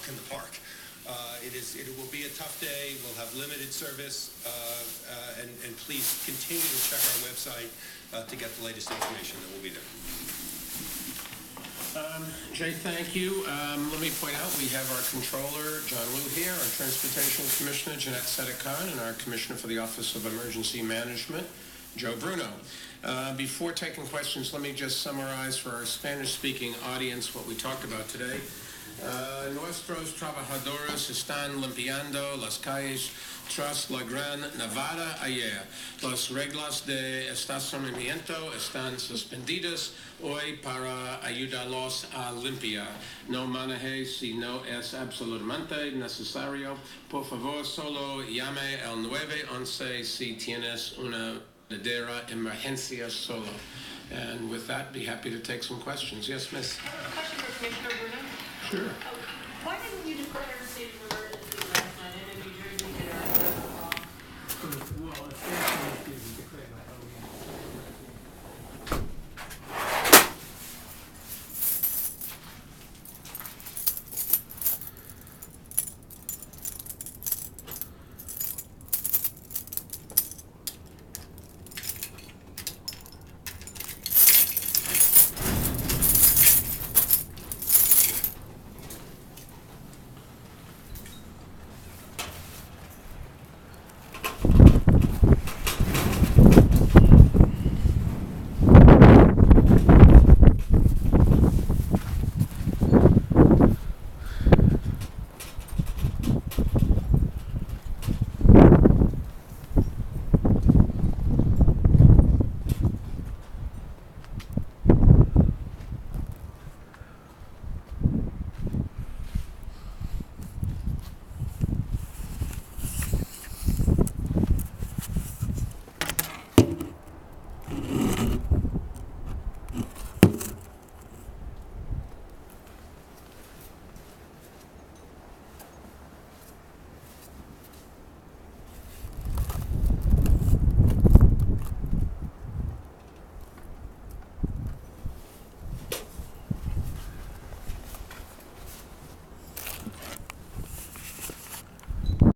walk in the park. It will be a tough day. We'll have limited service, and please continue to check our website to get the latest information that will be there. Jay, thank you. Let me point out we have our controller, John Liu, here, our Transportation Commissioner, Jeanette Sedekhan, and our Commissioner for the Office of Emergency Management, Joe Bruno. Before taking questions, let me just summarize for our Spanish-speaking audience what we talked about today. Nuestros trabajadores están limpiando las calles tras la gran nevada ayer. Las reglas de estacionamiento están suspendidas hoy para ayudarlos a limpiar. No maneje si no es absolutamente necesario. Por favor, solo llame al 911 si tienes una verdadera emergencia solo. And with that, be happy to take some questions. Yes, Miss. I have a question for Commissioner Bruno. Sure.